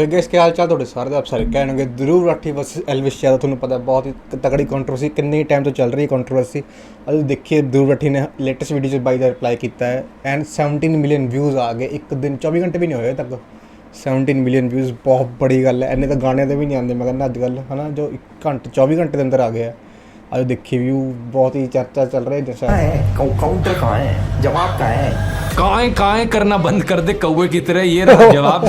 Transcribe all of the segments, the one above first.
इसके हाल चाल थोड़े सारे आप सारे कहणगे ध्रुव राठी वर्सेस एल्विश यादव। ਤੁਹਾਨੂੰ पता बहुत ही तगड़ी कंट्रोवर्सी किन्ने टाइम तो चल रही है कंट्रोवर्सी। अभी देखिए ध्रुव राठी ने लेटेस्ट वीडियो से बाई द रिप्लाई किया है एंड 17 मिलियन व्यूज़ आ गए एक दिन 24 घंटे भी नहीं होए तक 17 मिलियन व्यूज़ बहुत बड़ी गल है। इन्ने तो गाने तो भी नहीं आते मैं कहना अजकल है ना जो 24 घंटे के अंदर आ गया। आज देखिए व्यू बहुत ही चर्चा चल रही है। जैसा काउंटर कहाँ है, जवाब कहाँ है? काएं करना बंद कर दे कौवे की तरह, ये रहा जवाब।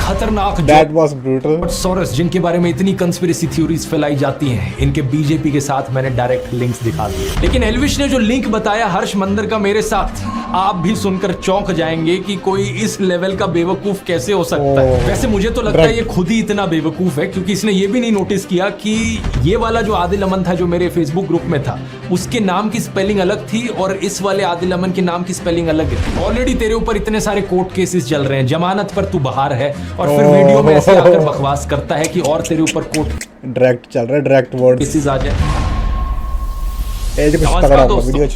खतरनाक दैट वाज ब्रूटल। सोरेस जिनके बारे में इतनी कंस्पिरेसी थ्योरीज फैलाई जाती हैं, इनके बीजेपी के साथ मैंने डायरेक्ट लिंक्स दिखा दिए। लेकिन एल्विश ने जो लिंक बताया हर्ष मंदर का मेरे साथ, आप भी सुनकर चौंक जाएंगे कि कोई इस लेवल का बेवकूफ कैसे हो सकता है। वैसे मुझे तो लगता है ये खुद ही इतना बेवकूफ है, क्योंकि इसने ये भी नहीं नोटिस किया कि ये वाला जो आदिल अमन था जो मेरे फेसबुक ग्रुप में था, उसके नाम की स्पेलिंग अलग थी और इस वाले आदिल अमन के नाम की स्पेलिंग अलग है। ऑलरेडी तेरे ऊपर इतने सारे कोर्ट केसेस चल रहे हैं, जमानत पर तू बाहर है और फिर वीडियो में ऐसे आकर बकवास करता है कि और तेरे ऊपर कोर्ट डायरेक्ट चल रहा है, डायरेक्ट वर्ड केसेस आ जाए।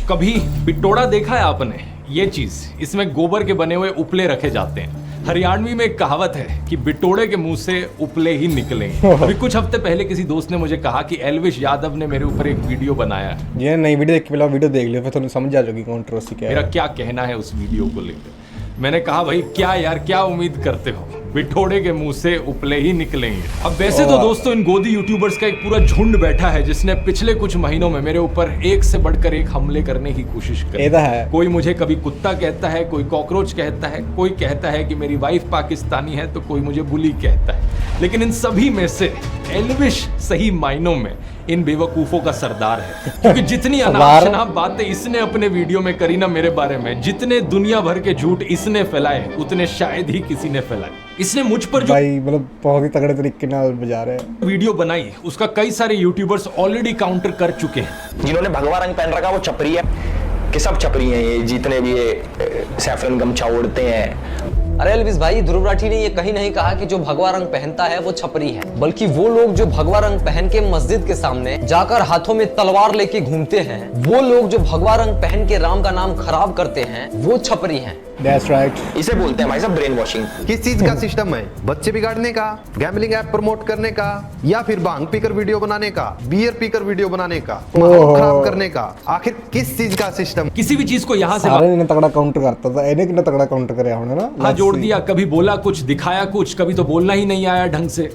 कभी बिटोड़ा देखा है आपने? ये चीज, इसमें गोबर के बने हुए उपले रखे जाते हैं। हरियाणवी में एक कहावत है कि बिटोड़े के मुंह से उपले ही निकलेंगे। अभी कुछ हफ्ते पहले किसी दोस्त ने मुझे कहा कि एल्विश यादव ने मेरे ऊपर एक वीडियो बनाया है। ये नई वीडियो देख के पहले वीडियो देख लियो फिर तुम्हें समझ आ जाएगी कंट्रोवर्सी क्या है। मेरा क्या कहना है उस वीडियो को लेकर। मैंने कहा भाई क्या यार, क्या उम्मीद करते हो, बिठोड़े के मुंह से उपले ही निकलेंगे। अब वैसे तो दोस्तों इन गोदी यूट्यूबर्स का एक पूरा झुंड बैठा है जिसने पिछले कुछ महीनों में मेरे ऊपर एक से बढ़कर एक हमले करने की कोशिश की है। कोई मुझे कभी कुत्ता कहता है, कोई कॉकरोच कहता है, कोई कहता है कि मेरी वाइफ पाकिस्तानी है, तो कोई मुझे बुली कहता है। लेकिन इन सभी में से एल्विश सही मायनों में इन बेवकूफों का सरदार है, क्योंकि जितनी अनाप-शनाप बातें इसने अपने वीडियो में करी ना मेरे बारे में, जितने दुनिया भर के झूठ इसने फैलाए उतने शायद ही किसी ने फैलाए। इसने मुझ पर जो भाई मतलब बहुत ही तगड़े तरीके से बजा रहे हैं वीडियो बनाई, उसका कई सारे यूट्यूबर्स ऑलरेडी काउंटर कर चुके हैं। जिन्होंने भगवा रंग पहन रखा वो छपरी है कि सब छपरी हैं, ये जितने भी ये सैफरन गमछा ओढ़ते हैं। अरे एल्विश भाई, ध्रुव राठी ने ये कहीं नहीं कहा कि जो भगवा रंग पहनता है वो छपरी है, बल्कि वो लोग जो भगवा रंग पहन के मस्जिद के सामने जाकर हाथों में तलवार लेके घूमते हैं, वो लोग जो भगवा रंग पहन के राम का नाम खराब करते हैं, वो छपरी हैं। That's right. इसे बोलते हैं भाई साहब ब्रेन वॉशिंग। किस चीज का सिस्टम है? बच्चे बिगाड़ने का, गैम्बलिंग ऐप प्रमोट करने का, या फिर भांग पीकर वीडियो बनाने का, बियर पीकर वीडियो बनाने का, माहौल खराब करने का? आखिर किस चीज का सिस्टम? किसी भी चीज को यहाँ से सारे ने तगड़ा काउंटर करता था, इन्हें कितना तगड़ा काउंटर करे हमने ना। हाँ जोड़ दिया, कभी बोला कुछ, दिखाया कुछ, कभी तो बोलना ही नहीं आया ढंग से।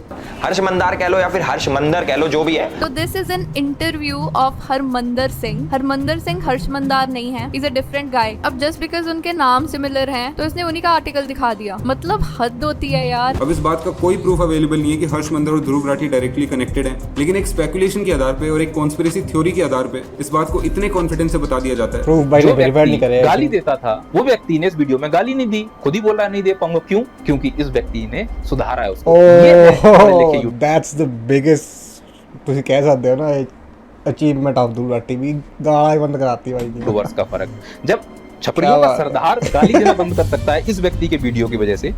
हर्ष मंदार कह लो या फिर हर्ष मंदर कह लो, जो भी है। तो this is an interview of Harmandar Singh. Harmandar Singh Harsh Mandar नहीं है, इज अ डिफरेंट गाय। अब जस्ट बिकॉज उनके नाम सिमिलर हैं तो इसने उन्हीं का आर्टिकल दिखा दिया, मतलब हद होती है यार। अब इस बात का कोई प्रूफ अवेलेबल नहीं है कि हर्ष मंदर और ध्रुव राठी डायरेक्टली कनेक्टेड हैं, लेकिन एक स्पेकुलेशन के आधार पे और एक कॉन्स्पिरेसी थ्योरी के आधार पे इस बात को इतने कॉन्फिडेंस से बता दिया जाता है। प्रूफ भाई ने वेरीफाई नहीं करे। गाली देता था वो व्यक्ति ने इस वीडियो में गाली नहीं दी, खुद ही बोल रहा नहीं दे पाऊंगा। क्यों? क्योंकि इस व्यक्ति ने सुधारा है उसको। दैट्स द बिगेस्ट ਤੁਸੀਂ ਕਹਿ ਸਕਦੇ हो ना अचीवमेंट ऑफ ध्रुव राठी भी गाली बंद कराती भाई की। वर्ष का फर्क, जब छपरियों का सरदार गाली देना बंद कर सकता है इस व्यक्ति के वीडियो की वजह से,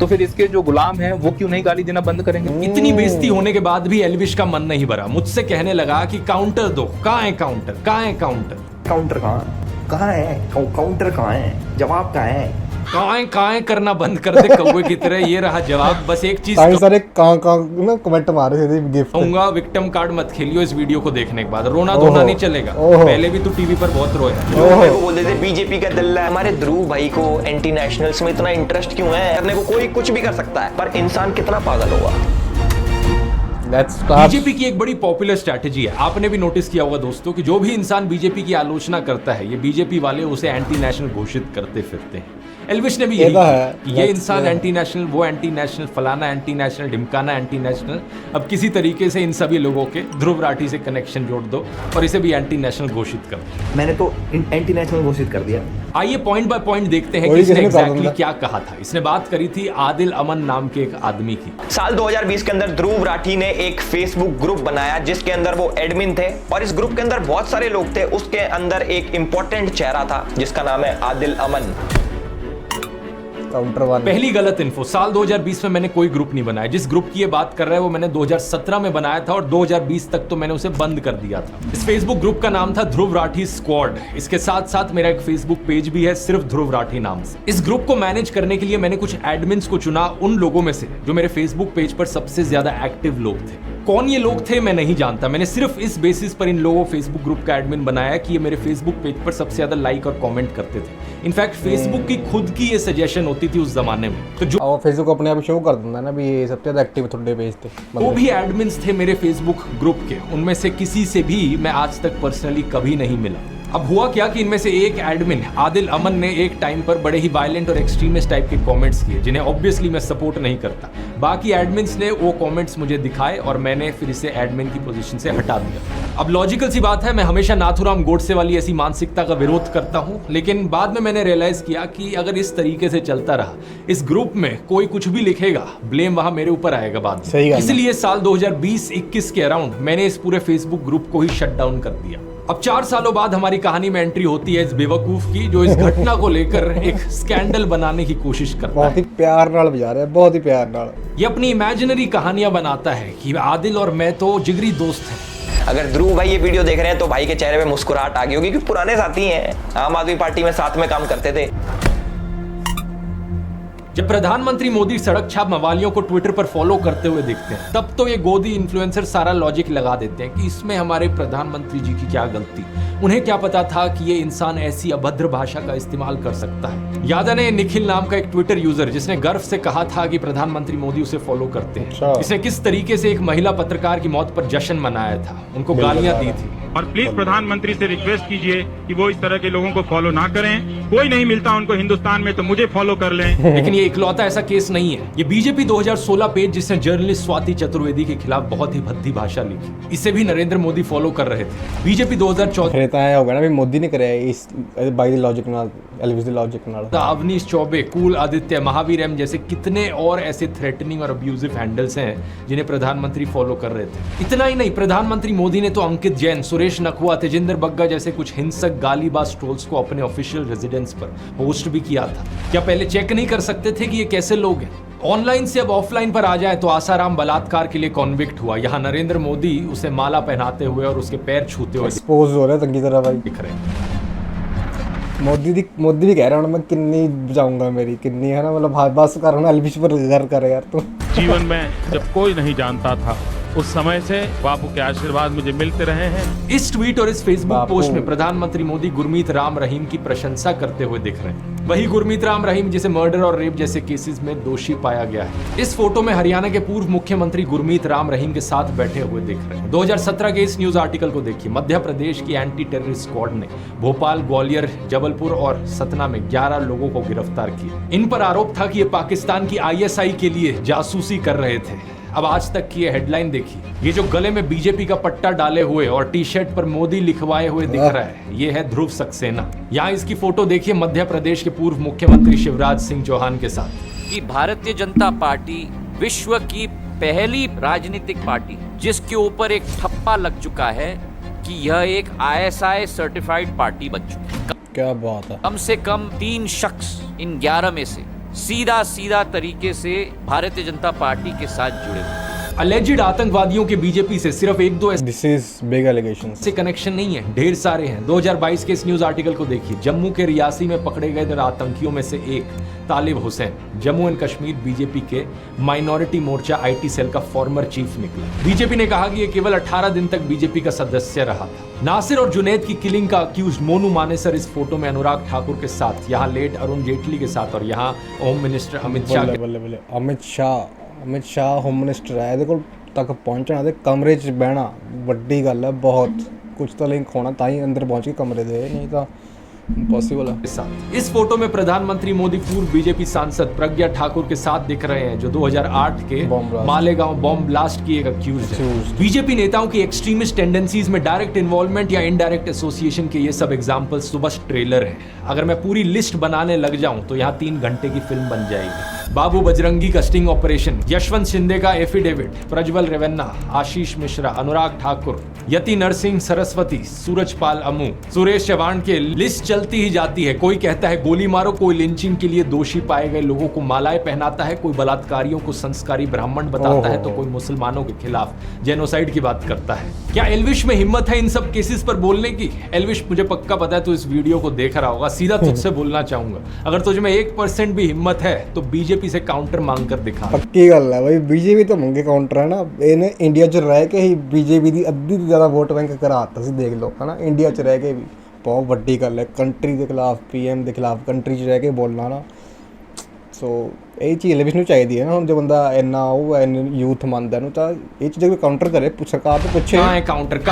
तो फिर इसके जो गुलाम हैं वो क्यों नहीं गाली देना बंद करेंगे? इतनी बेइज्जती होने के बाद भी एल्विश का मन नहीं भरा, मुझसे कहने लगा कि काउंटर दो। कहाँ है काउंटर, कहाँ है काउंटर? काउंटर कहाँ है? काउंटर कहाँ है? जवाब कहाँ है? काएं करना बंद कर दे कौवे की तरह, ये रहा जवाब। बस एक चीज सारे ना कमेंट मारे थे गिफ्ट कहूंगा, विक्टिम कार्ड मत खेलियो इस वीडियो को देखने के बाद। रोना धोना नहीं चलेगा, पहले भी तू टीवी पर बहुत रोया। वो बोलते थे बीजेपी का दल्ला है। हमारे ध्रुव भाई को एंटी नेशनल्स में इतना इंटरेस्ट क्यों है? करने को कोई कुछ भी कर सकता है, पर इंसान कितना पागल होगा। बीजेपी की एक बड़ी पॉपुलर स्ट्रैटेजी है, आपने भी नोटिस किया होगा दोस्तों, कि जो भी इंसान बीजेपी की आलोचना करता है, ये बीजेपी वाले उसे एंटी नेशनल घोषित करते फिरते हैं। एल्विश ने भी यही किया, ये इंसान एंटी नेशनल, वो एंटी नेशनल, फलाना एंटी नेशनल, ढिमकाना एंटी नेशनल। अब किसी तरीके से इन सभी लोगों के ध्रुव राठी से कनेक्शन जोड़ दो और इसे भी एंटी नेशनल घोषित कर दो। मैंने तो एंटी नेशनल घोषित कर दिया। आइए पॉइंट बाय पॉइंट देखते हैं कि इसने एग्जैक्टली क्या कहा था। इसने बात करी थी आदिल अमन नाम के एक आदमी की। साल 2020 के अंदर ध्रुव राठी ने एक फेसबुक ग्रुप बनाया जिसके अंदर वो एडमिन थे, और इस ग्रुप के अंदर बहुत सारे लोग थे। उसके अंदर एक इंपॉर्टेंट चेहरा था जिसका नाम है आदिल अमन। Counter one. पहली गलत इन्फो, साल 2020 में मैंने कोई ग्रुप नहीं बनाया। जिस ग्रुप की ये बात कर रहा है वो मैंने 2017 में बनाया था और 2020 तक तो मैंने उसे बंद कर दिया था। इस फेसबुक ग्रुप का नाम था ध्रुव राठी स्क्वाड। इसके साथ साथ मेरा एक फेसबुक पेज भी है सिर्फ ध्रुव राठी नाम से। इस ग्रुप को मैनेज करने के लिए मैंने कुछ एडमिन्स को चुना, उन लोगों में से जो मेरे फेसबुक पेज पर सबसे ज्यादा एक्टिव लोग थे। कौन ये लोग थे मैं नहीं जानता, मैंने सिर्फ इस बेसिस पर इन लोगों फेसबुक ग्रुप का एडमिन बनाया कि ये मेरे फेसबुक पेज पर सबसे ज्यादा लाइक और कमेंट करते थे। इनफैक्ट फेसबुक की खुद की ये सजेशन होती थी उस जमाने में। तो जो और फेसबुक अपने आप शो कर देता ना भी ये सबसे ज्यादा एक्टिव थोड़े पेज थे। वो भी एडमिन्स थे मेरे फेसबुक ग्रुप के, उनमें से किसी से भी मैं आज तक पर्सनली कभी नहीं मिला। अब हुआ क्या कि इनमें से एक एडमिन आदिल अमन ने एक टाइम पर बड़े ही वायलेंट और एक्सट्रीमिस्ट टाइप के कमेंट्स किए जिन्हें ऑब्वियसली मैं सपोर्ट नहीं करता। बाकी एडमिन्स ने वो कमेंट्स मुझे दिखाए और मैंने फिर इसे एडमिन की पोजीशन से हटा दिया। अब लॉजिकल सी बात है, मैं हमेशा नाथुराम गोडसे वाली ऐसी मानसिकता का विरोध करता हूं, लेकिन बाद में मैंने रियलाइज किया कि अगर इस तरीके से चलता रहा, इस ग्रुप में कोई कुछ भी लिखेगा, ब्लेम वहां मेरे ऊपर आएगा बाद में। इसलिए साल 2020-21 के अराउंड मैंने इस पूरे फेसबुक ग्रुप को ही शट डाउन कर दिया। अब 4 सालों बाद हमारी कहानी में एंट्री होती है इस बेवकूफ की जो इस घटना को लेकर एक स्कैंडल बनाने की कोशिश करता है। बहुत ही प्यार नाल बजा रहा है, बहुत ही प्यार नाल। ये अपनी इमेजिनरी कहानियां बनाता है कि आदिल और मैं तो जिगरी दोस्त हैं। अगर ध्रुव भाई ये वीडियो देख रहे हैं तो भाई के चेहरे पे मुस्कुराहट आ गई होगी क्योंकि पुराने साथी हैं, आम आदमी पार्टी में साथ में काम करते थे। जब प्रधानमंत्री मोदी सड़क छाप मवालियों को ट्विटर पर फॉलो करते हुए दिखते हैं तब तो ये गोदी इन्फ्लुएंसर सारा लॉजिक लगा देते हैं कि इसमें हमारे प्रधानमंत्री जी की क्या गलती। उन्हें क्या पता था कि ये इंसान ऐसी अभद्र भाषा का इस्तेमाल कर सकता है। याद है ना निखिल नाम का एक ट्विटर यूजर जिसने गर्व से कहा था कि प्रधानमंत्री मोदी उसे फॉलो करते हैं। इसने किस तरीके से एक महिला पत्रकार की मौत पर जश्न मनाया था, उनको गालियां दी थी। और प्लीज प्रधानमंत्री से रिक्वेस्ट कीजिए कि वो इस तरह के लोगों को फॉलो ना करें। कोई नहीं मिलता उनको हिंदुस्तान में तो मुझे फॉलो कर लें। लेकिन ये इकलौता ऐसा केस नहीं है। ये बीजेपी 2016 पेज जिसने जर्नलिस्ट स्वाति चतुर्वेदी के खिलाफ बहुत ही भद्दी भाषा लिखी, इसे भी नरेंद्र मोदी फॉलो कर रहे थे। बीजेपी 2014 हो गया ना भी मोदी ने करे इस बाय द लॉजिक नाल, एलविस द लॉजिक नाल। अवनीश चौबे, कूल आदित्य, महावीर एम जैसे कितने और ऐसे थ्रेटनिंग और अब्यूजिव हैंडल्स हैं जिन्हें प्रधानमंत्री फॉलो कर रहे थे। इतना ही नहीं, प्रधानमंत्री मोदी ने तो अंकित जैन, सुरेश नखुआ, तेजिंदर बग्गा जैसे कुछ हिंसक गालीबाज ट्रोल्स को अपने ऑफिशियल रेजिडेंस पर पोस्ट भी किया था। क्या पहले चेक नहीं कर सकते थे कि ये कैसे लोग हैं? ऑनलाइन से अब ऑफलाइन पर आ जाए तो आसाराम बलात्कार के लिए कॉन्विक्ट हुआ, यहाँ नरेंद्र मोदी उसे माला पहनाते हुए और उसके पैर छूते हुए एक्सपोज हो रहा है तंगी तरह भाई दिख रहे हैं। मोदी भी कह रहा हूँ मैं किन्नी बजाऊंगा मेरी किन्नी है ना, मतलब बस कर ना एलविश पर घर कर यार तू। जीवन में जब कोई नहीं जानता था उस समय से बापू के आशीर्वाद मुझे मिलते रहे हैं। इस ट्वीट और इस फेसबुक पोस्ट में प्रधानमंत्री मोदी गुरमीत राम रहीम की प्रशंसा करते हुए दिख रहे हैं। वही गुरमीत राम रहीम जिसे मर्डर और रेप जैसे केसेस में दोषी पाया गया है। इस फोटो में हरियाणा के पूर्व मुख्यमंत्री गुरमीत राम रहीम के साथ बैठे हुए दिख रहे हैं। 2017 के इस न्यूज आर्टिकल को देखिए। मध्य प्रदेश की एंटी टेररिस्ट स्क्वाड ने भोपाल, ग्वालियर, जबलपुर और सतना में 11 लोगों को गिरफ्तार किया। इन पर आरोप था कि ये पाकिस्तान की ISI के लिए जासूसी कर रहे थे। अब आज तक की ये हेडलाइन देखिए, ये जो गले में बीजेपी का पट्टा डाले हुए और टी शर्ट पर मोदी लिखवाए हुए दिख रहा है, ये है ध्रुव सक्सेना। यहाँ इसकी फोटो देखिए मध्य प्रदेश के पूर्व मुख्यमंत्री शिवराज सिंह चौहान के साथ। कि भारतीय जनता पार्टी विश्व की पहली राजनीतिक पार्टी जिसके ऊपर एक ठप्पा लग चुका है कि यह एक ISI सर्टिफाइड पार्टी बन चुकी है। क्या बात है। कम से कम 3 शख्स इन 11 में से सीधा तरीके से भारतीय जनता पार्टी के साथ जुड़े हुए। अलेजिड आतंकवादियों के बीजेपी से सिर्फ 1-2 दिस इज बिग एलिगेशंस से कनेक्शन नहीं है, ढेर सारे हैं। 2022 के इस न्यूज आर्टिकल को देखिए। जम्मू के रियासी में पकड़े गए आतंकियों में से एक तालिब हुसैन जम्मू एंड कश्मीर बीजेपी के माइनॉरिटी मोर्चा IT सेल का फॉर्मर चीफ निकला। बीजेपी ने कहा कि ये केवल 18 दिन तक बीजेपी का सदस्य रहा था। नासिर और जुनैद की किलिंग का अक्यूज मोनू मानेसर इस फोटो में अनुराग ठाकुर के साथ, यहाँ लेट अरुण जेटली के साथ और यहाँ home minister Amit Shah Amit Shah home minister है। देखो तक पहुंचना दे कमरे च बहना वड्डी गल है, बहुत कुछ तो लिंक होना ताई अंदर पहुंच के कमरे दे, नहीं तो इम्पॉसिबल है। इस फोटो में प्रधानमंत्री मोदी पूर्व बीजेपी सांसद प्रज्ञा ठाकुर के साथ दिख रहे हैं जो 2008 के मालेगांव बॉम्ब ब्लास्ट की एक अक्यूज है। बीजेपी नेताओं की एक्सट्रीमिस्ट टेंडेंसीज में डायरेक्ट इन्वॉल्वमेंट या इनडायरेक्ट एसोसिएशन के ये सब एग्जांपल्स तो बस ट्रेलर है। अगर मैं पूरी लिस्ट बनाने लग जाऊं तो यहाँ 3 घंटे की फिल्म बन जाएगी। बाबू बजरंगी का स्टिंग ऑपरेशन, यशवंत शिंदे का एफिडेविट, प्रज्वल रेवन्ना, आशीष मिश्रा, अनुराग ठाकुर, यति नरसिंह सरस्वती, सूरजपाल अमू, सुरेश चौहान की लिस्ट चलती ही जाती है। कोई कहता है गोली मारो, कोई लिंचिंग के लिए दोषी पाए गए लोगों को मालाएं पहनाता है, कोई बलात्कारियों को संस्कारी ब्राह्मण बताता है, तो कोई मुसलमानों के खिलाफ जेनोसाइड की बात करता है। क्या एल्विश में हिम्मत है इन सब केसेस पर बोलने की? एल्विश, मुझे पक्का पता है तू इस वीडियो को देख रहा होगा, सीधा तुझसे बोलना चाहूंगा, अगर तुझ में 1% भी हिम्मत है तो बीजेपी से काउंटर मांग कर दिखा। पक्की गल है भाई, बीजेपी तो मंगे काउंटर है ना, इन्हें इंडिया च रह के ही बीजेपी ਦੀ ਅੱਧੀ ਤੋਂ ਜ਼ਿਆਦਾ ਵੋਟ ਬੈਂਕ ਕਰਾਤਾ ਸੀ, ਦੇਖ ਲਓ ਹੈ ਨਾ, ਇੰਡੀਆ 'ਚ ਰਹਿ ਕੇ ਵੀ ਬਹੁਤ ਵੱਡੀ ਗੱਲ ਹੈ। ਕੰਟਰੀ ਦੇ ਖਿਲਾਫ, ਪੀਐਮ ਦੇ ਖਿਲਾਫ ਕੰਟਰੀ 'ਚ ਰਹਿ ਕੇ ਬੋਲਣਾ ਨਾ, ਸੋ ਇਹ ਚੀਜ਼ ਐਲਵਿਸ਼ ਨੂੰ ਚਾਹੀਦੀ ਹੈ ਨਾ। ਹੁਣ ਜੋ ਬੰਦਾ ਇੰਨਾ ਉਹ ਹੈ, ਯੂਥ ਮੰਨਦਾ ਨੂੰ, ਤਾਂ ਇਹ ਚੀਜ਼ਾਂ ਕੋਈ काउंटर करे, सरकार तो पूछे कहाँ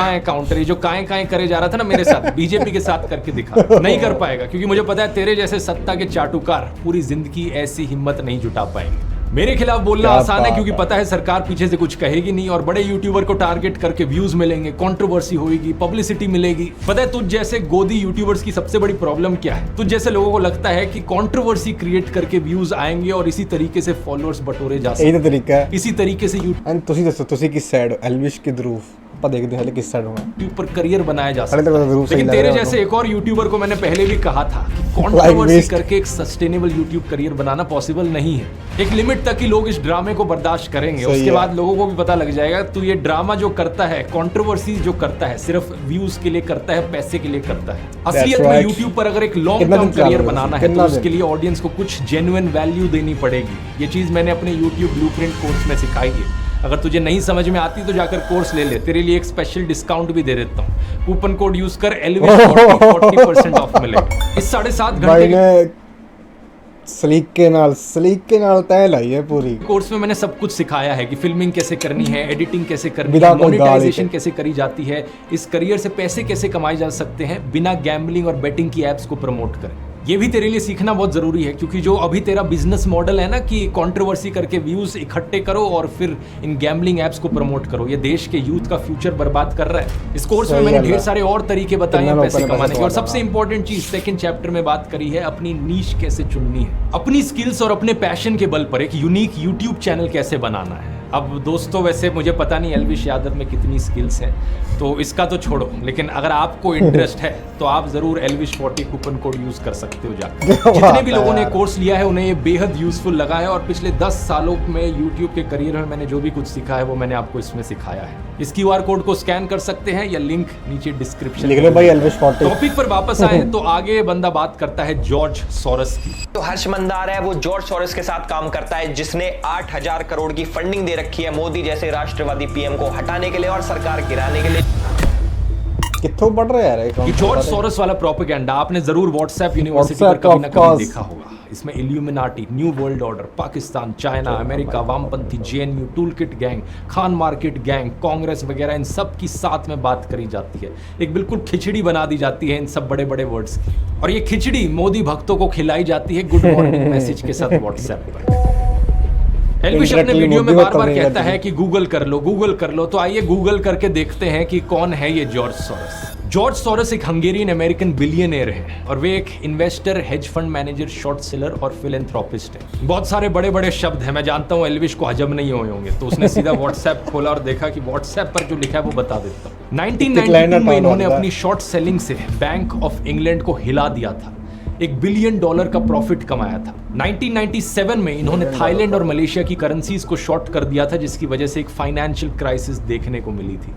है काउंटर, ये जो काएं करे जा रहा था ना मेरे साथ, बीजेपी के साथ करके दिखा। नहीं कर पाएगा, क्योंकि मुझे पता है तेरे जैसे सत्ता के चाटुकार पूरी जिंदगी ऐसी हिम्मत नहीं जुटा पाएंगे। मेरे खिलाफ बोलना आसान है, क्योंकि पता है सरकार पीछे से कुछ कहेगी नहीं और बड़े यूट्यूबर को टारगेट करके व्यूज मिलेंगे, कंट्रोवर्सी होगी, पब्लिसिटी मिलेगी। पता है तुझ जैसे गोदी यूट्यूबर्स की सबसे बड़ी प्रॉब्लम क्या है? तुझ जैसे लोगों को लगता है कि कंट्रोवर्सी क्रिएट करके व्यूज आएंगे और इसी तरीके से फॉलोअर्स बटोरे जा सकते हैं। यही तरीका है, इसी तरीके से एंड ਤੁਸੀਂ ਦੱਸੋ ਤੁਸੀਂ किस साइड हो? एल्विश की ध्रुव ਆਪਾਂ देखते हैं किस साइड हो? यूट्यूब पर करियर बनाया जा हाले सकता तक ध्रुव है। सही लेकिन लग तेरे रहा है जैसे एक और यूट्यूबर को मैंने पहले भी कहा था कि कंट्रोवर्सी करके एक सस्टेनेबल यूट्यूब करियर बनाना पॉसिबल नहीं है। एक लिमिट तक ही लोग इस ड्रामे को बर्दाश्त करेंगे, उसके बाद लोगों को भी पता लग जाएगा तू ये ड्रामा जो करता है, कंट्रोवर्सी जो करता है, सिर्फ व्यूज के लिए करता है, पैसे के लिए करता है। असलियत में यूट्यूब पर अगर एक लॉन्ग टर्म करियर बनाना है तो उसके लिए ऑडियंस को कुछ जेन्युइन वैल्यू देनी पड़ेगी। ये चीज मैंने अपने यूट्यूब ब्लूप्रिंट कोर्स में सिखाई है। अगर तुझे नहीं समझ में आती तो जाकर कोर्स ले ले, तेरे लिए एक स्पेशल डिस्काउंट भी दे देता हूँ। कूपन कोड यूज कर, एल्विश 40% ऑफ मिलेगा। इस 7.5 घंटे के सलीके नाल तय लाई है पूरी। कोर्स में मैंने सब कुछ सिखाया है कि फिल्मिंग कैसे करनी है, एडिटिंग कैसे करनी है, मोनेटाइजेशन कैसे करी जाती है, इस करियर से पैसे कैसे कमाए जा सकते हैं बिना गैम्बलिंग और बेटिंग की एप्स को प्रमोट करें। ये भी तेरे लिए सीखना बहुत जरूरी है, क्योंकि जो अभी तेरा बिजनेस मॉडल है ना कि कंट्रोवर्सी करके व्यूज इकट्ठे करो और फिर इन गैम्बलिंग एप्स को प्रमोट करो, ये देश के यूथ का फ्यूचर बर्बाद कर रहा है। इस कोर्स में मैंने ढेर सारे और तरीके बताए हैं पैसे कमाने के, और सबसे इंपॉर्टेंट चीज सेकंड चैप्टर में बात करी है अपनी नीश कैसे चुननी है, अपनी स्किल्स और अपने पैशन के बल पर एक यूनिक यूट्यूब चैनल कैसे बनाना है। अब दोस्तों वैसे मुझे पता नहीं एल्विश यादव में कितनी स्किल्स हैं, तो इसका तो छोड़ो, लेकिन अगर आपको इंटरेस्ट है तो आप जरूर एल्विश 40 कूपन कोड यूज कर सकते हो जाकर। जितने भी लोगों ने कोर्स लिया है उन्हें ये बेहद यूजफुल लगा है, और पिछले 10 सालों में यूट्यूब के करियर में मैंने जो भी कुछ सीखा है वो मैंने आपको इसमें सिखाया है। इस QR कोड को स्कैन कर सकते हैं या लिंक नीचे डिस्क्रिप्शन लिख लो भाई एल्विश 40। टॉपिक पर वापस आए तो आगे बंदा बात करता है जॉर्ज सोरस की। तो हर्ष मंदार है वो जॉर्ज सोरस के साथ काम करता है, जिसने 8,000 करोड़ की फंडिंग दे रखी है मोदी जैसे राष्ट्रवादी पीएम को हटाने के लिए और सरकार गिराने के लिए। कित्थों पढ़ रहे यार ये जॉर्ज सोरस वाला प्रोपेगेंडा आपने जरूर व्हाट्सएप यूनिवर्सिटी पर कभी ना कभी देखा होगा। इसमें illuminati, new world order, Pakistan, China, America, वामपंथी, JNU, toolkit gang, Khan market gang, Congress वगैरह, इन सब की साथ में बात करी जाती है। एक बिल्कुल खिचड़ी बना दी जाती है इन सब बड़े बड़े वर्ड्स की, और ये खिचड़ी मोदी भक्तों को खिलाई जाती है गुड मॉर्निंग मैसेज के साथ व्हाट्सएप पर। एल्विश अपने वीडियो में बार बार कहता है कि गूगल कर लो, तो आइए गूगल करके देखते हैं कि कौन है ये जॉर्ज सोरस। जॉर्ज सोरस एक हंगेरियन अमेरिकन बिलियनियर है, और वे एक investor, hedge fund manager, short seller और फिलैंथ्रोपिस्ट है। बहुत सारे बड़े बड़े शब्द हैं, मैं जानता हूँ एल्विश को हजम नहीं हुए होंगे, तो उसने सीधा व्हाट्सएप खोला और देखा कि व्हाट्सएप पर जो लिखा है वो बता देता हूँ। 1992 में इन्होंने अपनी शॉर्ट सेलिंग से बैंक ऑफ इंग्लैंड को हिला दिया था, $1 बिलियन का प्रॉफिट कमाया था। 1997 में इन्होंने थाईलैंड और मलेशिया की करेंसीज को शॉर्ट कर दिया था, जिसकी वजह से एक फाइनेंशियल क्राइसिस देखने को मिली थी।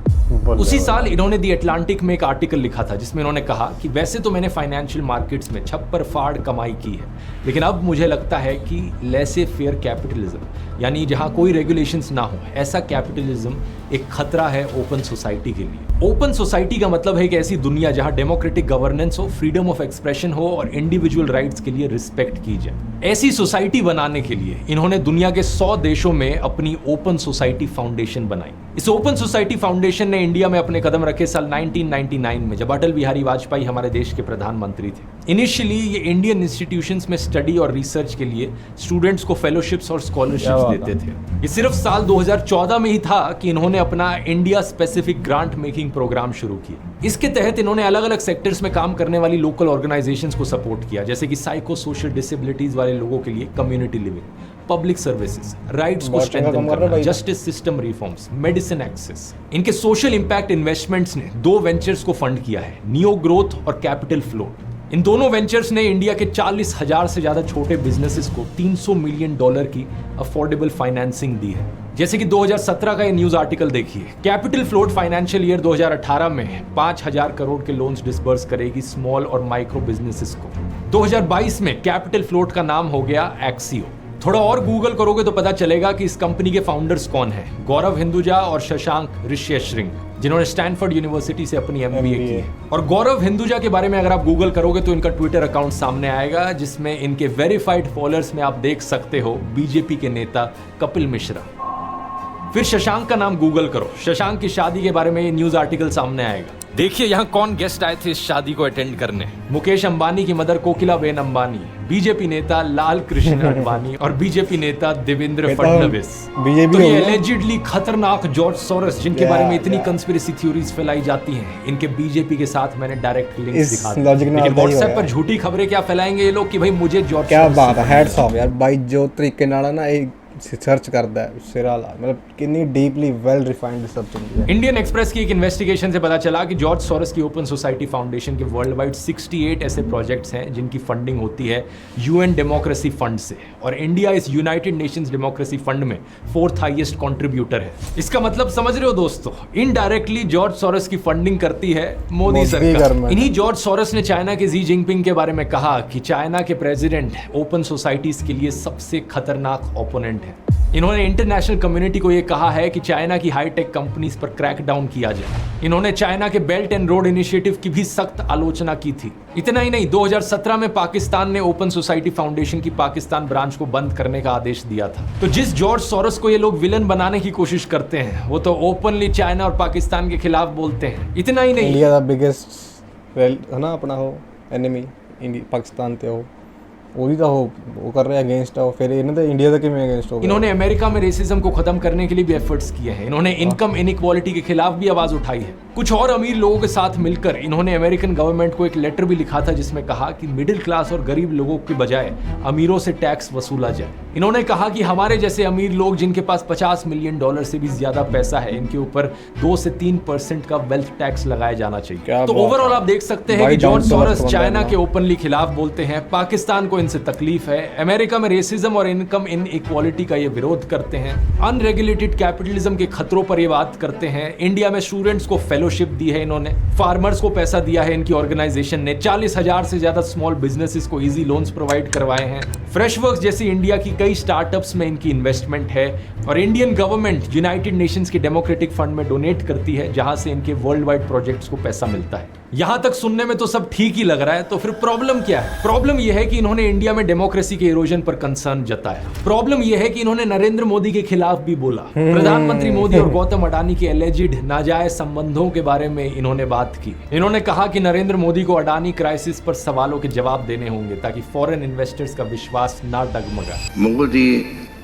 उसी साल इन्होंने दी अटलांटिक में एक आर्टिकल लिखा था जिसमें इन्होंने कहा कि वैसे तो मैंने फाइनेंशियल मार्केट्स में छप्पर फाड़ कमाई की है, लेकिन अब मुझे लगता है कि लेसे फेयर कैपिटलिज्म, यानी जहां कोई रेगुलेशंस ना हो, ऐसा कैपिटलिज्म एक खतरा है ओपन सोसाइटी के लिए। ओपन सोसाइटी का मतलब है एक ऐसी दुनिया जहां डेमोक्रेटिक गवर्नेंस हो, फ्रीडम ऑफ एक्सप्रेशन हो और इंडिविजुअल राइट्स के लिए रिस्पेक्ट की जाए। ऐसी सोसाइटी बनाने के लिए इन्होंने दुनिया के 100 देशों में अपनी ओपन सोसाइटी फाउंडेशन बनाई। इस ओपन सोसाइटी फाउंडेशन ने इंडिया में अपने कदम रखे साल 1999 में, जब अटल बिहारी वाजपेयी हमारे देश के प्रधानमंत्री थे। इनिशियली ये इंडियन इंस्टीट्यूशंस में स्टडी और रिसर्च के लिए स्टूडेंट्स को फेलोशिप्स और स्कॉलरशिप्स देते थे। ये सिर्फ साल 2014 में ही था कि इन्होंने अपना India specific grant making programme शुरू किया। इसके तहत इन्होंने अलग अलग सेक्टर्स में काम करने वाली लोकल ऑर्गेनाइजेशंस को सपोर्ट किया, जैसे कि साइको सोशल डिसेबिलिटीज वाले लोगों के लिए community living, public services, rights को बहुत चंगा स्ट्रेंथन काम कर रहा है करना, भाई। Justice system reforms, medicine access. इनके सोशल इंपैक्ट इन्वेस्टमेंट्स ने 2 वेंचर्स को फंड किया है, नियो ग्रोथ और कैपिटल फ्लोट। इन दोनों वेंचर्स ने इंडिया के 40,000 से ज्यादा छोटे बिजनेसेस को $300 मिलियन की अफोर्डेबल फाइनेंसिंग दी है। जैसे कि 2017 का ये न्यूज आर्टिकल देखिए, कैपिटल फ्लोट फाइनेंशियल ईयर 2018 में 5,000 करोड़ के लोन्स डिसबर्स करेगी स्मॉल और माइक्रो बिजनेसेस को। 2022 में कैपिटल फ्लोट का नाम हो गया एक्सियो। थोड़ा और गूगल करोगे तो पता चलेगा कि इस कंपनी के फाउंडर्स कौन हैं, गौरव हिंदुजा और शशांक ऋष्यश्रिंग, जिन्होंने स्टैनफोर्ड यूनिवर्सिटी से अपनी MBA की है। और गौरव हिंदुजा के बारे में अगर आप गूगल करोगे तो इनका ट्विटर अकाउंट सामने आएगा, जिसमें इनके वेरीफाइड फॉलोअर्स में आप देख सकते हो बीजेपी के नेता कपिल मिश्रा। फिर शशांक का नाम गूगल करो, शशांक की शादी के बारे में ये न्यूज आर्टिकल सामने आएगा। देखिए यहाँ कौन गेस्ट आए थे इस शादी को अटेंड करने। मुकेश अंबानी की मदर कोकिलाबेन अंबानी, बीजेपी नेता लाल कृष्ण आडवाणी और बीजेपी नेता देवेंद्र फडणवीस। तो ये एलिजिडली खतरनाक जॉर्ज सोरोस, जिनके बारे में इतनी कंस्पिरेसी थ्योरीज फैलाई जाती हैं, इनके बीजेपी के साथ मैंने डायरेक्ट लिंक्स दिखा दिए। लेकिन व्हाट्सएप पर झूठी खबरें क्या फैलाएंगे ये लोग कि भाई मुझे जॉर्ज, क्या बात है, हेड्स ऑफ यार भाई, जो तरीके नाल ना एक सर्च करता है सिराला, मतलब कितनी डीपली वेल रिफाइंड सब चीज़ है। इंडियन एक्सप्रेस की एक इन्वेस्टिगेशन से पता चला कि जॉर्ज सोरोस की ओपन सोसाइटी फाउंडेशन के वर्ल्ड वाइड 68 ऐसे प्रोजेक्ट्स हैं जिनकी फंडिंग होती है UN डेमोक्रेसी फंड से, और इंडिया इस यूनाइटेड नेशंस डेमोक्रेसी फंड में 4th हाईएस्ट कंट्रीब्यूटर है। इसका मतलब समझ रहे हो दोस्तों, इनडायरेक्टली जॉर्ज सोरोस की फंडिंग करती है मोदी सरकार। इन्हीं जॉर्ज सोरोस ने चाइना के जी जिनपिंग के बारे में कहा कि चाइना के प्रेसिडेंट ओपन सोसाइटीज के लिए सबसे खतरनाक ओपोनेंट है। इन्होंने इंटरनेशनल कम्युनिटी को यह कहा है कि चाइना की हाईटेक कंपनीज पर क्रैक डाउन किया जाए। इन्होंने चाइना के बेल्ट एंड रोड इनिशिएटिव की भी सख्त आलोचना की थी। इतना ही नहीं, 2017 में पाकिस्तान ने ओपन सोसाइटी फाउंडेशन की पाकिस्तान ब्रांच को बंद करने का आदेश दिया था। तो जिस जॉर्ज सोरोस को ये लोग विलन बनाने की कोशिश करते हैं, वो तो ओपनली चाइना और पाकिस्तान के खिलाफ बोलते हैं। इतना ही नहीं, इंडिया दा बिगेस्ट है ना अपना हो एनिमी पाकिस्तान ते हो, वो कर रहे हैं अगेंस्ट हो, फिर इन्होंने इंडिया के में अगेंस्ट हो। इन्होंने अमेरिका में रेसिज्म को खत्म करने के लिए भी एफर्ट्स किए हैं। इन्होंने इनकम इनइक्वालिटी के खिलाफ भी आवाज उठाई है। कुछ और अमीर लोगों के साथ मिलकर इन्होंने अमेरिकन गवर्नमेंट को एक लेटर भी लिखा था जिसमें कहा कि मिडिल क्लास और गरीब लोगों के बजाय अमीरों से टैक्स वसूला जाए। इन्होंने कहा कि हमारे जैसे अमीर लोग जिनके पास $50 मिलियन से भी ज्यादा पैसा है, इनके ऊपर 2 से 3% का वेल्थ टैक्स लगाया जाना चाहिए। तो ओवरऑल आप देख सकते हैं कि जॉर्ज सोरोस चाइना के ओपनली खिलाफ बोलते हैं, पाकिस्तान को इनसे तकलीफ है, अमेरिका में रेसिज्म और इनकम इनइक्वालिटी का ये विरोध करते हैं, अनरेगुलेटेड कैपिटलिज्म के खतरों पर ये बात करते हैं। इंडिया में स्टूडेंट्स को फेलोशिप दी है इन्होंने, फार्मर्स को पैसा दिया है इनकी ऑर्गेनाइजेशन ने, 40,000 से ज्यादा स्मॉल बिजनेसेस को इजी लोन्स प्रोवाइड करवाए हैं। फ्रेशवर्क्स जैसी इंडिया की कई स्टार्टअप्स में इनकी इन्वेस्टमेंट है, और इंडियन गवर्नमेंट यूनाइटेड नेशंस के डेमोक्रेटिक फंड में डोनेट करती है, जहां से इनके वर्ल्ड वाइड प्रोजेक्ट्स को पैसा मिलता है। यहां तक सुनने में तो सब ठीक ही लग रहा है, तो फिर प्रॉब्लम क्या है? प्रॉब्लम यह है कि इन्होंने इंडिया में डेमोक्रेसी के इरोजन पर कंसर्न जताया। प्रॉब्लम यह है कि इन्होंने नरेंद्र मोदी के खिलाफ भी बोला। प्रधानमंत्री मोदी और गौतम अडानी के एलिजिड नाजायज संबंधों के बारे में इन्होंने बात की। इन्होंने कहा कि नरेंद्र मोदी को अडानी क्राइसिस पर सवालों के जवाब देने होंगे ताकि फॉरेन इन्वेस्टर्स का विश्वास ना डगमगाए। Modi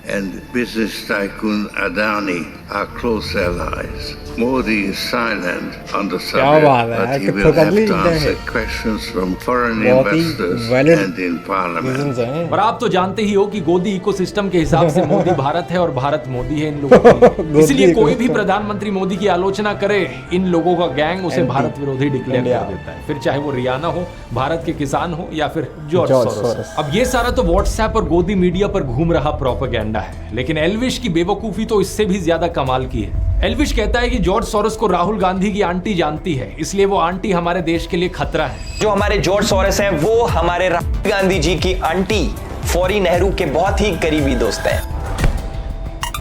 and business tycoon Adani are close allies. Modi is silent on the subject, but he will have to answer questions from foreign investors and in parliament. और आप तो जानते ही हो कि गोदी इकोसिस्टम के हिसाब से मोदी भारत है और भारत मोदी है इन लोगों के। इसलिए कोई भी प्रधानमंत्री मोदी की आलोचना करे, इन लोगों का गैंग उसे भारत विरोधी डिक्लेयर कर देता है, फिर चाहे वो रियाना हो, भारत के किसान हो, या फिर जॉर्ज सोरोस। अब ये सारा तो व्हाट्सएप और गोदी मीडिया पर घूम रहा प्रोपेगेंडा है, लेकिन एल्विश की बेवकूफी तो इससे भी ज्यादा कमाल की है। एल्विश कहता है कि जॉर्ज सोरोस को राहुल गांधी की आंटी जानती है, इसलिए वो आंटी हमारे देश के लिए खतरा है। जो हमारे जॉर्ज सोरोस हैं वो हमारे राहुल गांधी जी की आंटी फौरी नेहरू के बहुत ही करीबी दोस्त हैं।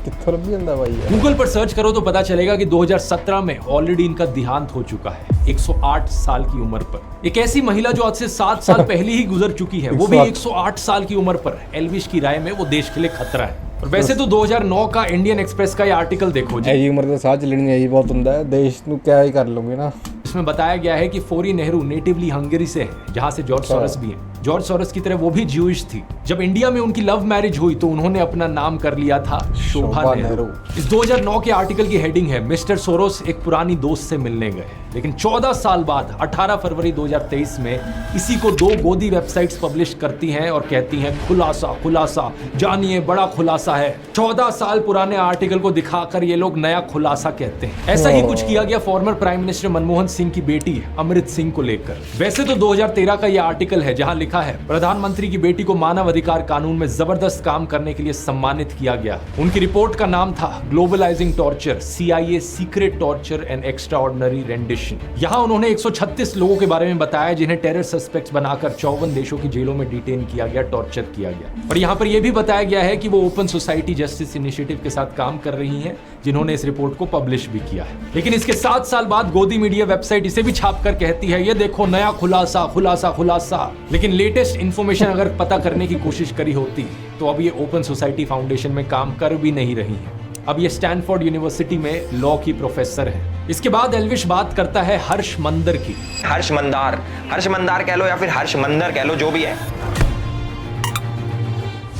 गूगल पर सर्च करो तो पता चलेगा कि 2017 में ऑलरेडी इनका देहांत हो चुका है, 108 साल की उम्र पर। एक ऐसी महिला जो आज से 7 साल पहले ही गुजर चुकी है, वो भी 108 साल की उम्र पर। एल्विश की राय में वो देश के लिए खतरा है। और वैसे तो 2009 का इंडियन एक्सप्रेस का ये आर्टिकल देखो जी, ये उम्र तो साथ चलनी यही बहुत ਹੁੰਦਾ है, देश ਨੂੰ क्या ही कर लोगे ना। इसमें बताया गया है कि फौरी नेहरू नेटिवली हंगरी से है, जहां से जॉर्ज सोरोस भी है। जॉर्ज सोरोस की तरह वो भी ज्यूइश थी। जब इंडिया में उनकी लव मैरिज हुई तो उन्होंने अपना नाम कर लिया था शोभा नेहरू। इस 2009 के आर्टिकल की हेडिंग है मिस्टर सोरोस एक पुरानी दोस्त से मिलने गए। लेकिन 14 साल बाद 18 फरवरी 2023 में इसी को 2 गोदी वेबसाइट्स पब्लिश करती हैं और कहती हैं खुलासा खुलासा, जानिए बड़ा खुलासा है। 14 साल पुराने आर्टिकल को दिखाकर ये लोग नया खुलासा कहते हैं। ऐसा ही कुछ किया गया former prime minister Manmohan Singh की बेटी अमृत सिंह को लेकर। वैसे तो 2013 का यह आर्टिकल है जहां लिखा है प्रधानमंत्री की बेटी को मानव अधिकार कानून में जबरदस्त काम करने के लिए सम्मानित किया गया। उनकी रिपोर्ट का नाम था globalising torture, CIA secret torture and extraordinary rendition. यहाँ उन्होंने 136 लोगों के बारे में बताया जिन्हें टेरर सस्पेक्ट्स बनाकर 54 देशों की जेलों में डिटेन किया गया, टॉर्चर किया गया। और यहाँ पर यह भी बताया गया है कि वो ओपन सोसाइटी जस्टिस इनिशिएटिव के साथ काम कर रही हैं, जिन्होंने इस रिपोर्ट को पब्लिश भी किया है। लेकिन इसके 7 साल बाद गोदी मीडिया वेबसाइट इसे भी छापकर कहती है ये देखो नया खुलासा खुलासा खुलासा। लेकिन लेटेस्ट इंफॉर्मेशन अगर पता करने की कोशिश करी होती तो अब ये ओपन सोसाइटी फाउंडेशन में काम कर भी नहीं रही है। अब ये स्टैनफोर्ड यूनिवर्सिटी में लॉ की प्रोफेसर है। इसके बाद एल्विश बात करता है हर्ष मंदर की। हर्ष मंदार कह लो या फिर हर्ष मंदर कह लो, जो भी है।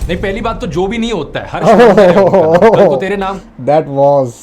नहीं, पहली बात तो जो भी नहीं होता है, हर्ष मंदर होता है। कल को तेरे नाम दैट वाज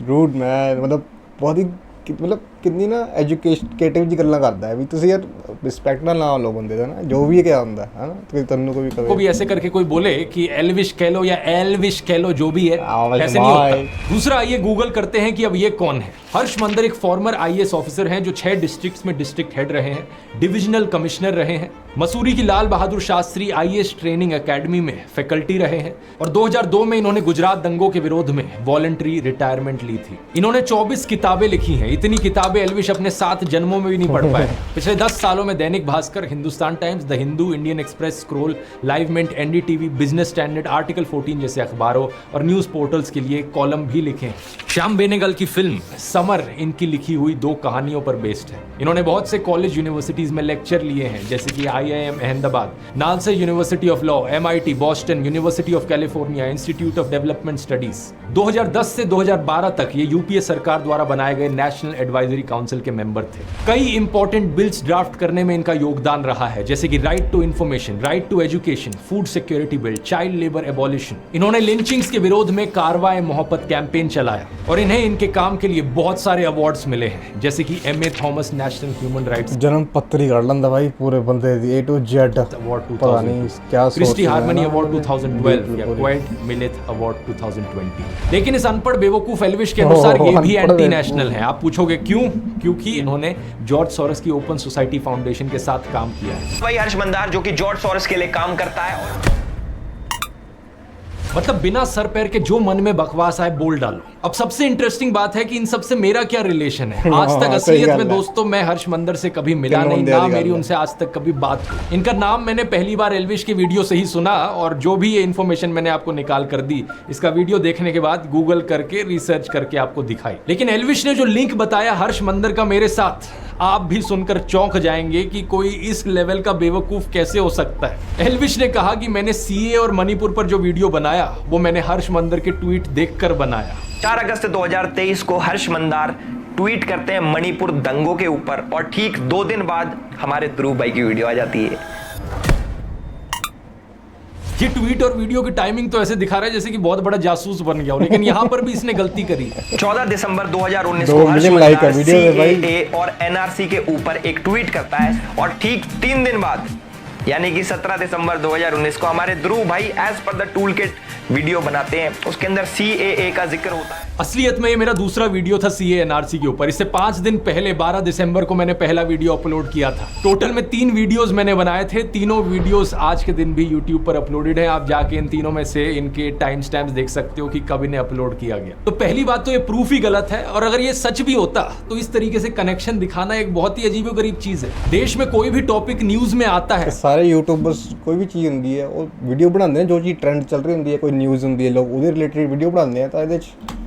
रूड मैन। मतलब बहुत ही मतलब कितनी ना एजुकेटिव जी गल्लां करदा है भी तुसी यार रिस्पेक्ट ना लाओ लो बंदे दा ना, जो भी क्या होंदा है ना, तो तन्नू को भी ऐसे करके कोई बोले कि एल्विश कह लो या एल्विश कह लो, जो भी है ऐसे नहीं होता। दूसरा आइए गूगल करते हैं कि अब ये कौन है। हर्ष मंदर एक फॉर्मर IAS ऑफिसर हैं जो 6 डिस्ट्रिक्ट्स में डिस्ट्रिक्ट हेड रहे हैं, डिविजनल कमिश्नर रहे हैं, मसूरी की Lal Bahadur Shastri IAS training academy में फैकल्टी रहे हैं और 2002 में इन्होंने गुजरात दंगों के विरोध में वॉलंटरी रिटायरमेंट ली थी। इन्होंने 24 किताबें लिखी हैं। इतनी किताबें एल्विश अपने 7 जन्मों में भी नहीं पढ़ पाए। पिछले 10 सालों में Dainik Bhaskar, Hindustan Times, the Hindu, Indian Express, Scroll, Live Mint, NDTV, Business Standard, Article 14 जैसे अखबारों और न्यूज पोर्टल्स के लिए कॉलम भी लिखे हैं। श्याम बेनेगल की फिल्म समर इनकी लिखी हुई 2 कहानियों पर बेस्ड है। इन्होंने बहुत से कॉलेज यूनिवर्सिटीज में लेक्चर लिए हैं, जैसे कि IIM Ahmedabad, NALSA university of law, MIT, Boston, university of California, institute of development studies. 2010 से 2012 तक ये UPA सरकार द्वारा बनाए गए नेशनल एडवाइजरी काउंसिल के मेंबर थे। कई इंपॉर्टेंट बिल्स ड्राफ्ट करने में इनका योगदान रहा है, जैसे कि right to information, right to education, food security bill, child labour abolition. इन्होंने लिंचिंग्स के विरोध में कारवाए मोहब्बत कैंपेन चलाया और इन्हें इनके काम के लिए बहुत सारे अवार्ड्स मिले हैं, जैसे कि MA Thomas national human rights जन्म पत्री कर लंदा भाई पूरे बंदे दी A to Z अवार्ड 2000, क्या क्रिस्टी हार्मनी अवार्ड 2012 या क्वाइट मिलेथ अवार्ड 2020। लेकिन इस अनपढ़ बेवकूफ एल्विश के अनुसार ये भी एंटी नेशनल है। आप पूछोगे क्यों? क्योंकि इन्होंने जॉर्ज सोरोस की ओपन सोसाइटी फाउंडेशन के साथ काम किया है। वही हर्ष मंदार जो कि जॉर्ज सोरोस के लिए काम करता है। मतलब बिना सर पैर के जो मन में बकवास आए बोल डालो। अब सबसे इंटरेस्टिंग बात है कि इन सबसे मेरा क्या रिलेशन है। आज तक असलियत में दोस्तों मैं हर्ष मंदर से कभी मिला नहीं, ना मेरी उनसे आज तक कभी बात हुई। इनका नाम मैंने पहली बार एल्विश की वीडियो से ही सुना और जो भी ये इन्फॉर्मेशन मैंने आपको निकाल कर दी, इसका वीडियो देखने के बाद गूगल करके रिसर्च करके आपको दिखाई। लेकिन एल्विश ने जो लिंक बताया हर्ष मंदर का मेरे साथ, आप भी सुनकर चौंक जाएंगे कि कोई इस लेवल का बेवकूफ कैसे हो सकता है। एल्विश ने कहा कि मैंने CA और मणिपुर पर जो वीडियो बनाया वो मैंने हर्ष मंदर के ट्वीट देखकर बनाया। 4 अगस्त 2023 को हर्ष मंदार ट्वीट करते हैं मणिपुर दंगों के ऊपर और ठीक 2 दिन बाद हमारे ध्रुव भाई की वीडियो आ जाती है। ये ट्वीट और वीडियो की टाइमिंग तो ऐसे दिखा रहा है जैसे कि बहुत बड़ा जासूस बन गया हो, लेकिन यहाँ पर भी इसने गलती करी है। 14 दिसंबर 2019 को हर्ष मंदार CAA और NRC के ऊपर एक ट्वीट करता है और ठीक 3 दिन बाद यानी कि 17 दिसंबर 2019 को हमारे ध्रुव भाई as per the tool kit video बनाते हैं। उसके अंदर CAA का जिक्र होता है। असलियत में ये मेरा दूसरा वीडियो था CA NRC के ऊपर। इससे 5 दिन पहले 12 दिसंबर को मैंने पहला वीडियो अपलोड किया था। टोटल में 3 वीडियोस मैंने बनाए थे। तीनों वीडियोस आज के दिन भी YouTube पर अपलोडेड है। आप जाके इन तीनों में से इनके टाइम स्टैम्प्स देख सकते हो कि कब इन्हें अपलोड किया गया। तो पहली बात तो ये प्रूफ ही गलत है, और अगर ये सच भी होता तो इस तरीके से कनेक्शन दिखाना एक बहुत ही अजीबोगरीब चीज है। देश में कोई भी टॉपिक न्यूज में आता है, सारे यूट्यूबर्स कोई भी चीज होंदी है वो वीडियो बनाते हैं, जो चीज ट्रेंड चल रही होंदी है, कोई न्यूज़ होंदी है, लोग उसके रिलेटेड वीडियो बनाते हैं।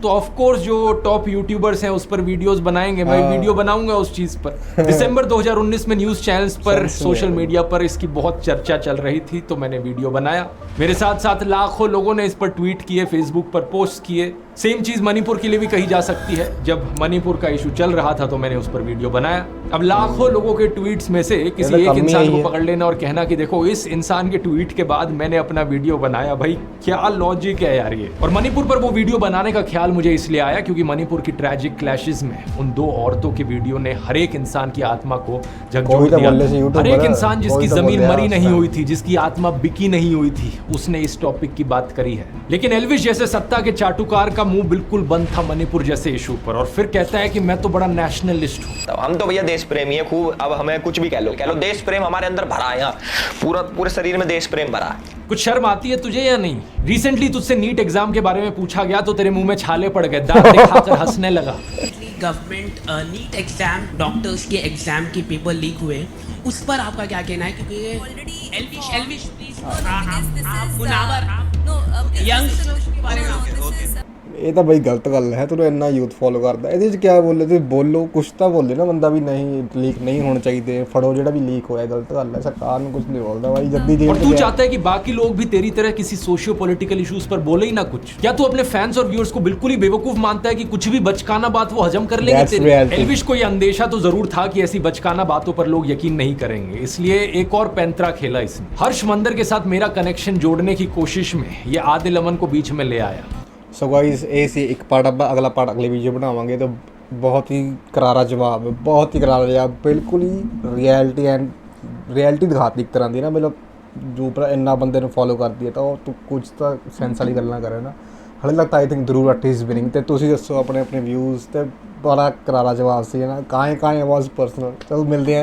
तो ऑफ कोर्स जो टॉप यूट्यूबर्स हैं उस पर वीडियोस बनाएंगे। मैं वीडियो बनाऊंगा उस चीज पर। दिसंबर 2019 में न्यूज चैनल्स पर, सोशल मीडिया पर इसकी बहुत चर्चा चल रही थी, तो मैंने वीडियो बनाया। मेरे साथ साथ लाखों लोगों ने इस पर ट्वीट किए, फेसबुक पर पोस्ट किए। सेम चीज मणिपुर के लिए भी कही जा सकती है। जब मणिपुर का इशू चल रहा था तो मैंने उस पर वीडियो बनाया। अब लाखों लोगों के ट्वीट्स में से किसी एक इंसान को पकड़ लेना और कहना कि देखो इस इंसान के ट्वीट के बाद मैंने अपना वीडियो बनाया, भाई क्या लॉजिक है यार ये। और मणिपुर पर वो वीडियो बनाने का ख्याल मुझे इसलिए आया क्योंकि मणिपुर की ट्रैजिक क्लैशेस में उन 2 औरतों के वीडियो ने हर एक इंसान की आत्मा को झकझोर दिया। हर एक इंसान जिसकी जमीन मरी नहीं हुई थी, जिसकी आत्मा बिकी नहीं हुई थी, उसने इस टॉपिक की बात करी है। लेकिन एल्विश जैसे सत्ता के चाटुकार का मुंह बिल्कुल बंद था मणिपुर जैसे इशू पर, और फिर कहता है कि मैं तो बड़ा नेशनलिस्ट हूँ। तो हम तो भैया देश प्रेमी है खूब, अब हमें कुछ भी कह लो देश प्रेम हमारे अंदर भरा है, यहाँ पूरे शरीर में देश प्रेम भरा है। कुछ शर्म आती है तुझे या नहीं? रिसेंटली तुझसे नीट एग्जाम के बारे में पूछा गया तो तेरे मुंह में छाले पड़ गए, दांत दिखाकर हंसने लगा। गवर्नमेंट नीट एग्जाम, डॉक्टर्स के एग्जाम के पेपर लीक हुए, उस पर आपका क्या कहना है? क्योंकि एल्विश प्लीज आप मुनावर यंग के बारे में ਇਹ ਤਾਂ ਬਈ ਗਲਤ ਗੱਲ ਹੈ। ਤੂੰ ਇੰਨਾ ਯੂਥ ਫੋਲੋ ਕਰਦਾ, ਇਹਦੇ ਵਿੱਚ ਕਿਆ ਬੋਲੇ? ਤੁਸੀਂ ਬੋਲੋ, ਕੁਛ ਤਾਂ ਬੋਲੇ ਨਾ ਬੰਦਾ ਵੀ ਨਹੀਂ ਲੀਕ ਨਹੀਂ ਹੋਣੇ ਚਾਹੀਦੇ, ਫੜੋ ਜਿਹੜਾ ਵੀ ਲੀक ਹੋਇਆ। ਗਲਤ ਗੱਲ ਹੈ, ਸਰਕਾਰ ਨੂੰ कुछ नहीं बोलता भाई। जल्दी और तू चाहता है कि बाकी लोग भी तेरी तरह किसी सोशियो पॉलिटिकल इश्यूज पर बोले ही ना कुछ? क्या तू अपने फैंस और व्यूअर्स को बिल्कुल ही बेवकूफ मानता है कि कुछ भी बचकाना बात वो हजम कर लेंगे तेरी? एल्विश को ये अंदेशा तो जरूर था कि ऐसी बचकाना बातों पर लोग यकीन नहीं करेंगे, इसलिए एक और पैंतरा खेला इसने। हर्ष मंदर के साथ मेरा कनेक्शन जोड़ने की कोशिश में ये आदिल अमन को बीच में ले आया। सो गाइस ਇਹ ਸੀ ਇੱਕ ਪਾਰਟ, ਆਪਾਂ ਅਗਲਾ ਪਾਰਟ ਅਗਲੀ ਵੀਡੀਓ ਬਣਾਵਾਂਗੇ। ਤਾਂ ਬਹੁਤ ਹੀ ਕਰਾਰਾ ਜਵਾਬ ਹੈ, ਬਹੁਤ ਹੀ ਕਰਾਰਾ ਜਵਾਬ, ਬਿਲਕੁਲ ਹੀ ਰਿਐਲਿਟੀ ਦਿਖਾਤੀ ਇੱਕ ਤਰ੍ਹਾਂ ਦੀ ਨਾ। ਮਤਲਬ ਜੋ ਪਰ ਇੰਨਾ ਬੰਦੇ ਨੂੰ ਫੋਲੋ ਕਰਦੀ ਹੈ ਤਾਂ ਉਹ ਤੂੰ ਕੁਝ ਤਾਂ ਸੈਂਸ ਵਾਲੀ ਗੱਲਾਂ ਕਰੇ ਨਾ। ਹਾਲੇ ਤੱਕ I think Dhruv Rathi is winning. ਤੇ ਤੁਸੀਂ ਦੱਸੋ ਆਪਣੇ ਵਿਊਜ਼। ਤੇ ਬੜਾ ਕਰਾਰਾ ਜਵਾਬ ਸੀ ਨਾ। ਕਾਏ ਆਵਾਜ਼ ਪਰਸਨਲ। ਚਲੋ ਮਿਲਦੇ ਹਾਂ।